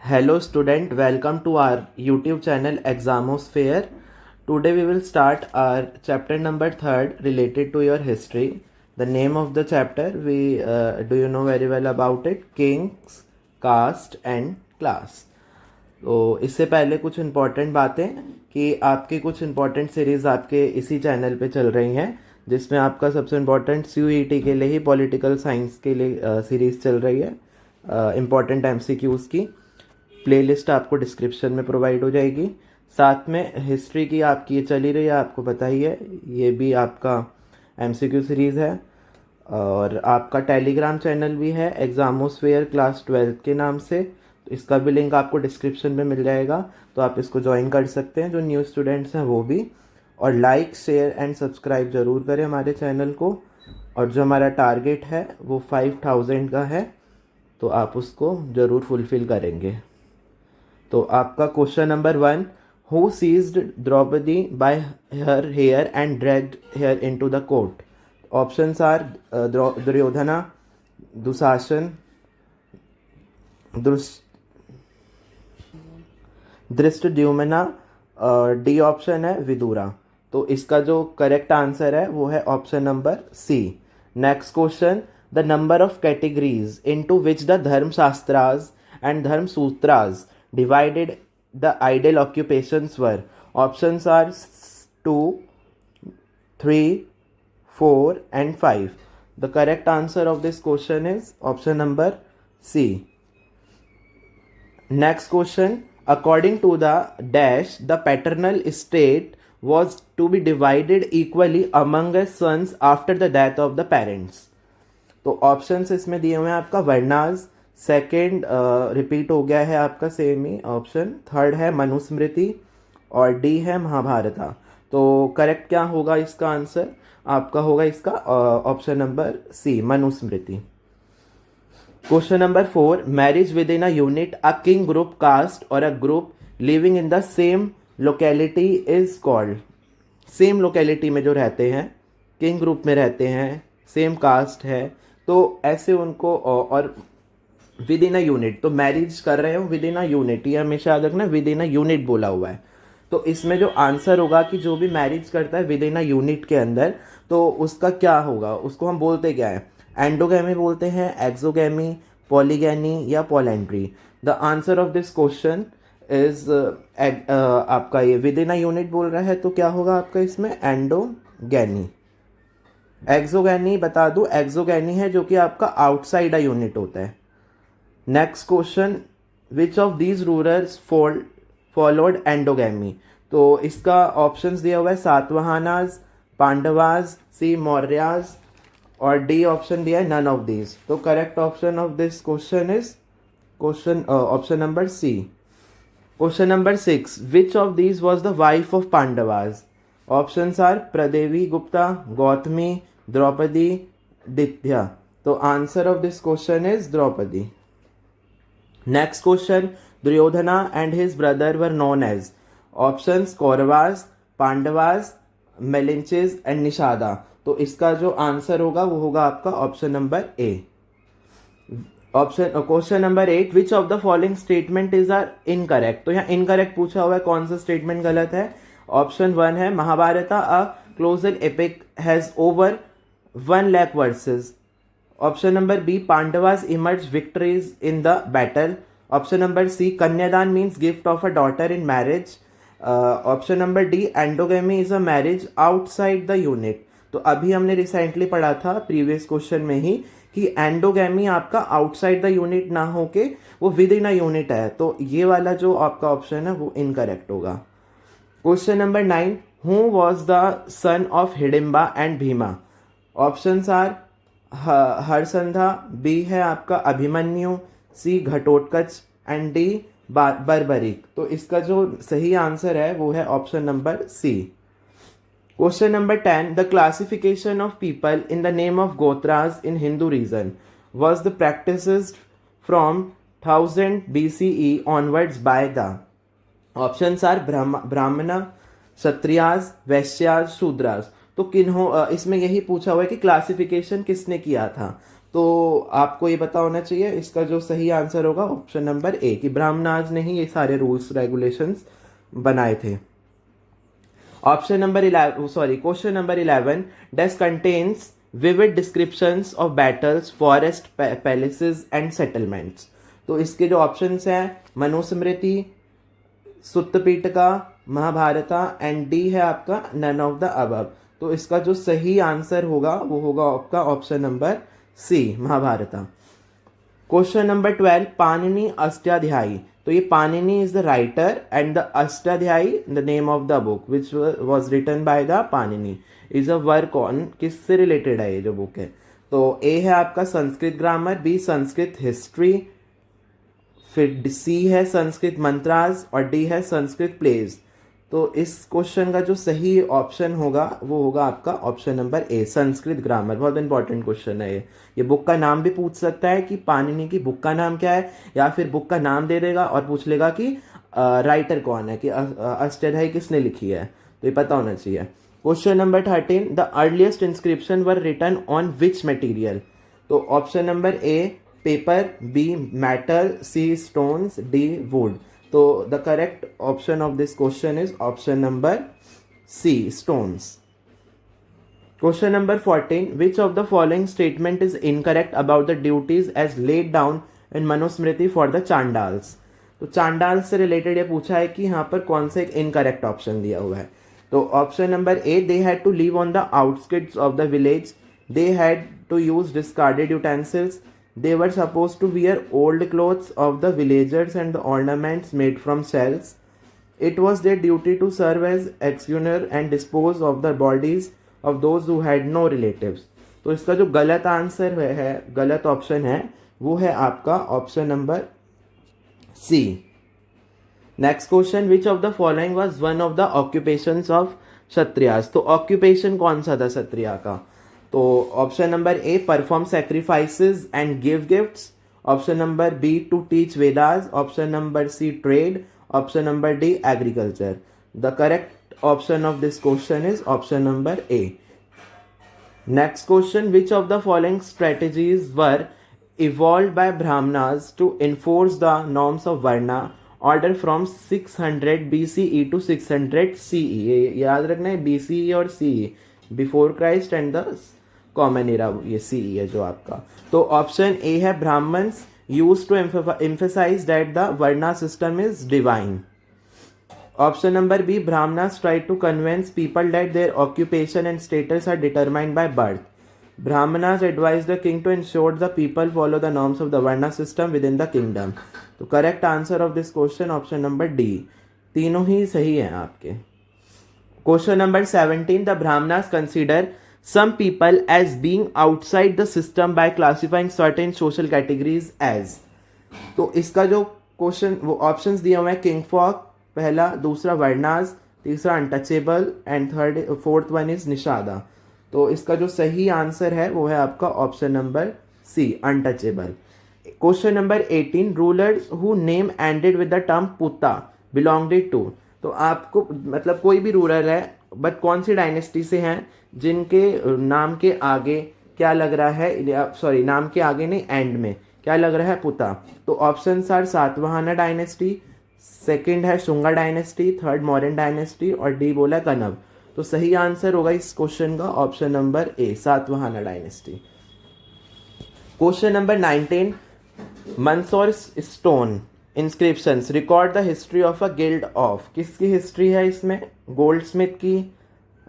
Hello student, welcome to our YouTube channel Examosphere. Today we will start our chapter number 3 related to your history. The name of the chapter, do you know very well about it? Kings, Caste and Class. तो इससे पहले कुछ important बातें कि आपकी कुछ important series आपके इसी चैनल पे चल रही हैं, जिसमें आपका सबसे इम्पोर्टेंट CUET के लिए ही पॉलिटिकल साइंस के लिए सीरीज़ चल रही है इम्पोर्टेंट MCQs की। प्लेलिस्ट आपको डिस्क्रिप्शन में प्रोवाइड हो जाएगी। साथ में हिस्ट्री की आपकी ये चली रही है, आपको पता ही है, ये भी आपका MCQ सीरीज़ है। और आपका टेलीग्राम चैनल भी है एग्जामोस्फेयर क्लास 12 के नाम से, तो इसका भी लिंक आपको डिस्क्रिप्शन में मिल जाएगा, तो आप इसको ज्वाइन कर सकते हैं, जो न्यू स्टूडेंट्स हैं वो भी। और लाइक शेयर एंड सब्सक्राइब ज़रूर करें हमारे चैनल को। और जो हमारा टारगेट है वो 5000 का है, तो आप उसको ज़रूर फुलफ़िल करेंगे। तो आपका question number 1, who seized Draupadi by her hair and dragged hair into the court? Options are Duryodhana, Dushasana, Dhrishtadyumna, D option है विदुरा। तो इसका जो करेक्ट आंसर है वो है option number C. Next question, the number of categories into which the Dharmashastras and Dharmasutras divided the ideal occupations were. Options are 2, 3, 4 and 5. The correct answer of this question is option number C. Next question, according to the dash, the paternal estate was to be divided equally among the sons after the death of the parents. तो options इसमें दिए हुए हैं आपका varnas, second repeat हो गया है आपका सेम ही ऑप्शन, थर्ड है मनुस्मृति और डी है महाभारता। तो करेक्ट क्या होगा इसका आंसर? आपका होगा इसका option number C, Manusmriti. Question number 4, marriage within a unit, a kin group, caste और a group living in the same locality is called. Same locality में जो रहते हैं, किंग ग्रुप में रहते हैं, सेम कास्ट है, तो ऐसे उनको, और विद इन अ यूनिट, तो मैरिज कर रहे हो विद इन अ यूनिट, ये हमेशा याद रखना, विद इन अ यूनिट बोला हुआ है। तो इसमें जो आंसर होगा कि जो भी मैरिज करता है विद इन अ यूनिट के अंदर, तो उसका क्या होगा, उसको हम बोलते क्या है? एंडोगैमी बोलते हैं, एक्सोगैमी, पॉलीगैनी या polyandry. The answer of this question is आपका ये विद इन अ यूनिट बोल रहा है, तो क्या होगा आपका इसमें? एंडोगैनी। एक्सोगैनी बता दूं, एक्सोगैनी है जो कि आपका आउटसाइड अ यूनिट होता है। Next question, which of these rulers followed endogamy? तो इसका ऑप्शंस दिया हुआ है सातवाहनाज, पांडवाज, सी मौर्याज और डी ऑप्शन दिया है नन ऑफ दीज। तो correct option of this question is option number C. Question number 6, which of these was the wife of Pandavas? Options are Pradevi Gupta, Gautami, Draupadi, Ditya. तो answer of this question is Draupadi. Next question, Duryodhana and his brother were known as. Options Kauravas, Pandavas, Melinches and Nishada. तो इसका जो answer होगा वो होगा आपका option number A. Question number 8, which of the following statement is are incorrect? तो यहाँ incorrect पूछा हुआ है, कौन सा स्टेटमेंट गलत है? ऑप्शन 1 है Mahabharata a colossal epic has over 1 lakh verses. Option number B, Pandavas emerge victorious in the battle. Option number C, Kanyadan means gift of a daughter in marriage. Option number D, endogamy is a marriage outside the unit. तो अभी हमने recently पढ़ा था previous question में ही कि endogamy आपका outside the unit ना होके वो विद इन अ यूनिट है, तो ये वाला जो आपका ऑप्शन है वो इनकरेक्ट होगा। Question number 9, who was the son of Hidimba and Bhima? Options are हरसंधा, बी है आपका Abhimanyu, C Ghatotkacha and D Barbarik. तो इसका जो सही आंसर है वो है option number C. Question number 10, the classification of people in the name of gotras in Hindu religion was the practised from 1000 BCE onwards by the. Options are Brahman, Kshatriyas, वैश्यास, Shudras. तो किन्हों, इसमें यही पूछा हुआ है कि क्लासिफिकेशन किसने किया था? तो आपको ये पता होना चाहिए, इसका जो सही आंसर होगा ऑप्शन नंबर ए, कि ब्राह्मणाज ने ही ये सारे रूल्स रेगुलेशंस बनाए थे। Option number 11, sorry, question number 11, does contains vivid descriptions of battles, forest, palaces and settlements. तो इसके जो ऑप्शंस हैं मनुस्मृति, सुत्त पिटका, महाभारता एंड डी है आपका नन ऑफ द अबव। तो इसका जो सही आंसर होगा वो होगा आपका option number C, Mahabharata. Question number 12, Panini Ashtadhyayi. तो ये Panini is the writer and the Ashtadhyayi the name of the book which was written by the Panini is a work on, किससे रिलेटेड है ये जो बुक है। तो ए है आपका Sanskrit grammar, B Sanskrit history, फिर सी है संस्कृत मंत्रास और डी है संस्कृत प्लेज। तो इस क्वेश्चन का जो सही ऑप्शन होगा वो होगा आपका ऑप्शन नंबर ए, संस्कृत ग्रामर। बहुत इंपॉर्टेंट क्वेश्चन है ये बुक का नाम भी पूछ सकता है कि पाणिनि की बुक का नाम क्या है, या फिर बुक का नाम दे देगा और पूछ लेगा कि राइटर कौन है, कि अष्टाध्यायी किसने लिखी है, तो ये पता होना चाहिए। Question number 13, the earliest inscription were written on which material. तो option number A paper, B metal, C stones, D wood. तो the correct option of this question is option number C, stones. Question number 14, which of the following statement is incorrect about the duties as laid down in Manusmriti for the Chandals? तो चांडाल से related ये पूछा है कि यहाँ पर कौन सा एक इनकरेक्ट ऑप्शन दिया हुआ है। तो option number A, they had to live on the outskirts of the village, they had to use discarded utensils, they were supposed to wear old clothes of the villagers and the ornaments made from shells, it was their duty to serve as executioner and dispose of the bodies of those who had no relatives। तो इसका जो गलत answer है, गलत option है, वो है आपका option number C. Next question, which of the following was one of the occupations of Kshatriyas. तो ऑक्यूपेशन कौन सा था क्षत्रिया का। तो option number A, perform sacrifices and give gifts, option number B, to teach Vedas, option number C, trade, option number D, agriculture. The correct option of this question is option number A. Next question, which of the following strategies were evolved by Brahmanas to enforce the norms of Varna order from 600 BCE to 600 CE। ये याद रखना है, BCE और CE, before Christ and the common era, ये CE है जो आपका। तो ऑप्शन ए है, Brahmans use to emphasise that the varna system is divine. Option number B, Brahmanas try to convince people that their occupation and status are determined by birth. Brahmanas advised the king to ensure the people follow the norms of the Varna system within the kingdom। तो correct answer of this question option number D, तीनों ही सही हैं आपके। Question number 17, the Brahmanas consider some people as being outside the system by classifying certain social categories as। तो इसका जो question वो options दिए हुए हैं, किंग फॉक पहला, दूसरा वर्णास, तीसरा untouchable and fourth one is Nishada. तो इसका जो सही आंसर है वो है आपका option number C, untouchable. Question number 18, rulers who name ended with the term puta belonged to. तो आपको मतलब कोई भी रूलर है बट कौन सी डायनेस्टी से हैं जिनके नाम के आगे क्या लग रहा है, सॉरी नाम के आगे नहीं एंड में क्या लग रहा है, पुता। तो option are Satavahana dynasty, second है Shunga dynasty, third Mauryan dynasty और डी बोला कनव। तो सही आंसर होगा इस क्वेश्चन का option number A, Satavahana dynasty. Question number 19, Mandsaur stone inscriptions record the history of a guild of. किसकी हिस्ट्री है इसमें, गोल्ड स्मिथ की,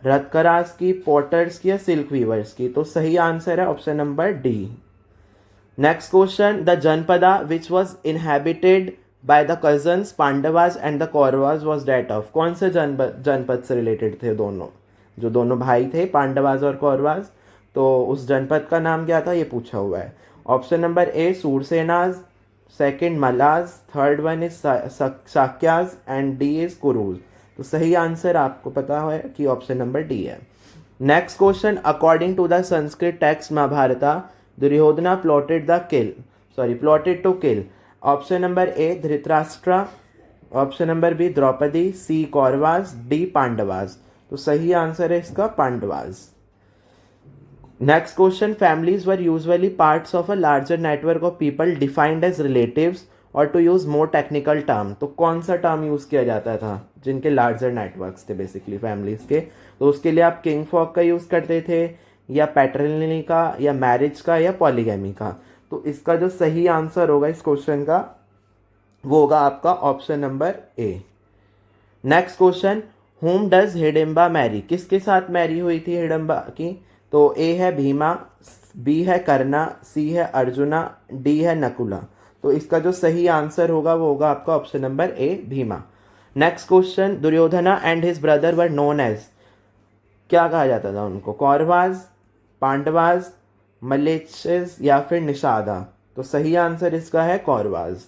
रथकरास की, पॉटर्स की या सिल्क वीवर्स की। तो सही आंसर है option number D. Next question, the janapada which was inhabited by the cousins Pandavas and the Kauravas was that of. कौन से जनपद से रिलेटेड थे दोनों, जो दोनों भाई थे पांडवास और कौरवास, तो उस जनपद का नाम क्या था ये पूछा हुआ है। Option number A, Surasenas, second Mallas, third one is Shakyas and D is Kurus. तो सही आंसर आपको पता है कि ऑप्शन नंबर डी है। Next question, according to the Sanskrit text Mahabharata Duryodhana plotted to kill. Option number A, Dhritarashtra, option number B, Draupadi, C Kauravas, D Pandavas. तो सही answer है इसका Pandavas. Next question, families were usually parts of a larger network of people defined as relatives और to use more technical term. तो कौन सा term use किया जाता था जिनके लार्जर नेटवर्क्स थे बेसिकली फैमिलीज के? तो उसके लिए आप किंग फॉक का यूज करते थे, या पैटर्नली का, या मैरिज का, या पॉलीगैमी का? तो इसका जो सही आंसर होगा इस क्वेश्चन का वो होगा आपका option number A. Next question, whom does Hidimba marry? किसके साथ मैरी हुई थी हिडिम्बा की? तो ए है भीमा, बी है कर्णा, सी है अर्जुना, डी है नकुला। तो इसका जो सही आंसर होगा वो होगा आपका option number A Bhima. Next question, Duryodhana and his brother were known as, क्या कहा जाता था उनको? कौरवाज, पांडवाज, मलेच्छस, या फिर निषादा? तो सही आंसर इसका है Kauravas.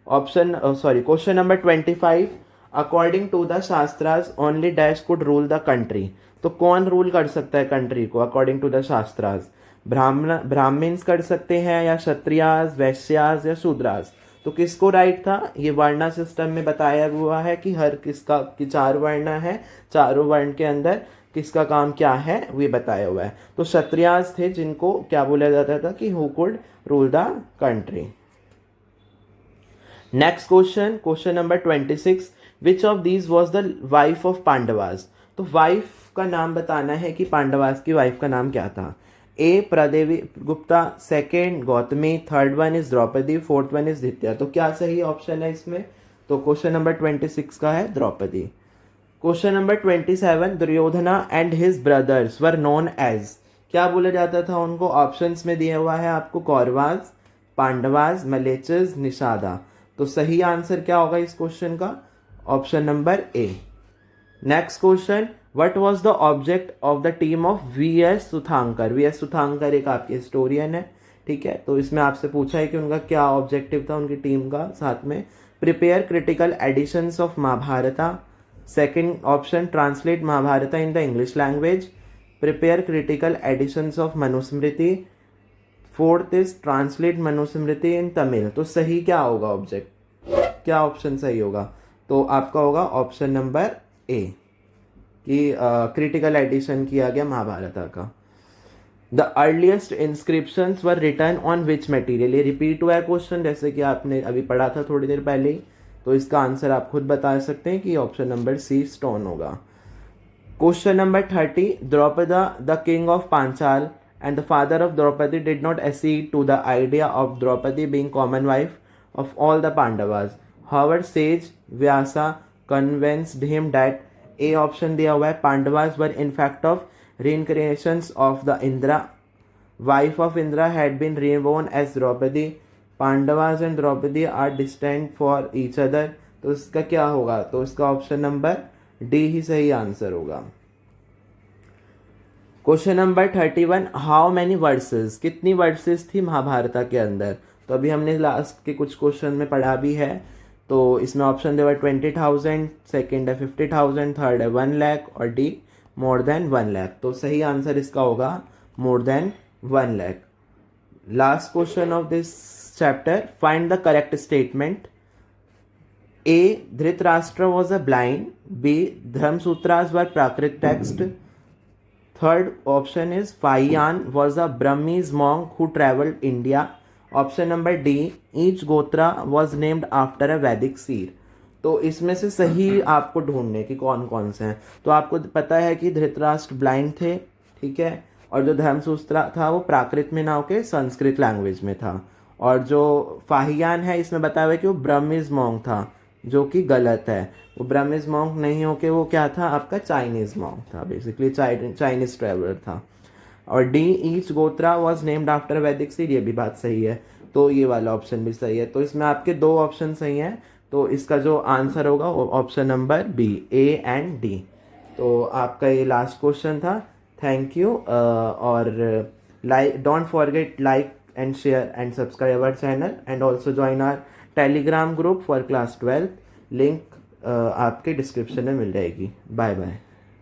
Question number 25, according to the shastras only dash could rule the country. तो कौन रूल कर सकता है कंट्री को according to the shastras? Brahmins कर सकते हैं, या क्षत्रियास, वैश्यास, या शूद्रास? तो किसको राइट था? ये वर्णा सिस्टम में बताया हुआ है कि हर किसका कि 4 वर्ण है, चारों वर्ण के अंदर किसका काम क्या है वो बताया हुआ है। तो क्षत्रियास थे जिनको क्या बोला जाता था कि who could rule the country. Next question, question number 26, which of these was the wife of Pandavas? तो वाइफ का नाम बताना है कि पांडवास की वाइफ का नाम क्या था। A Pradevi Gupta, second Gautami, third one is Draupadi, fourth one is Ditya. तो क्या सही ऑप्शन है इसमें? तो क्वेश्चन नंबर 26 का है Draupadi. Question number 27, Duryodhana and his brothers were known as, क्या बोला जाता था उनको? ऑप्शंस में दिया हुआ है आपको कौरवाज, पांडवाज, मलेचस, निषादा। तो सही आंसर क्या होगा इस क्वेश्चन का? Option number A. Next question, what was the object of the team of V S. Sukthankar? V S. Sukthankar एक आपके हिस्टोरियन है, ठीक है। तो इसमें आपसे पूछा है कि उनका क्या ऑब्जेक्टिव था उनकी टीम का साथ में। Prepare critical editions of Mahabharata, second option translate Mahabharata in the English language, prepare critical editions of Manusmriti, fourth is translate Manusmriti in Tamil. तो सही क्या होगा ऑब्जेक्ट, क्या ऑप्शन सही होगा? तो आपका होगा ऑप्शन नंबर ए कि क्रिटिकल एडिशन किया गया महाभारत का। The earliest inscriptions were return on which material? ये रिपीट हुआ है क्वेश्चन जैसे कि आपने अभी पढ़ा था थोड़ी देर पहले ही। तो इसका आंसर आप खुद बता सकते हैं कि ऑप्शन नंबर सी स्टोन होगा। Question number 30, Draupada the king of Panchal and the father of Draupadi did not accede to the idea of Draupadi being common wife of all the Pandavas. However, sage Vyasa convinced him that A option दिया हुआ है Pandavas were in fact of reincarnations of the Indra. Wife of Indra had been reborn as Draupadi. Pandavas and Draupadi are distant for each other. तो इसका क्या होगा? तो इसका option number D ही सही आंसर होगा। Question number 31, how many versus? कितनी versus थी महाभारत के अंदर? तो अभी हमने लास्ट के कुछ क्वेश्चन में पढ़ा भी है। तो इसमें ऑप्शन दिया हुआ 20,000, सेकेंड है 50,000, थर्ड है 1 लाख और डी मोर देन 1 लाख। तो सही आंसर इसका होगा more than 1 lakh. Last question of this chapter, find the correct statement. A Dhritarashtra was a blind, B Dharmasutras were Prakrit text, third option is Fayan was a Brahmese monk who traveled India. Option number D, each गोत्रा was named after a Vedic seer. तो इसमें से सही आपको ढूंढने कि कौन कौन से हैं। तो आपको पता है कि धृतराष्ट्र ब्लाइंड थे, ठीक है, और जो धर्मसूत्रा था वो प्राकृत में ना होकर संस्कृत लैंग्वेज में था, और जो फाहियान है इसमें बताया हुआ है कि वो ब्रह्मीज मॉन्क था, जो कि गलत है। वो ब्रह्मीज मॉन्क नहीं होके वो क्या था आपका चाइनीज मॉन्क था, बेसिकली चाइनीज ट्रेवलर था। और डी ईच गोत्रा वॉज नेम्ड आफ्टर वैदिक सीर, ये भी बात सही है। तो ये वाला ऑप्शन भी सही है। तो इसमें आपके 2 ऑप्शन सही हैं। तो इसका जो आंसर होगा वो option number B, A and D. तो आपका ये लास्ट क्वेश्चन था। Thank you. और don't forget like and share and subscribe our channel and also join our Telegram group for class 12। Link आपके डिस्क्रिप्शन में मिल जाएगी। Bye bye.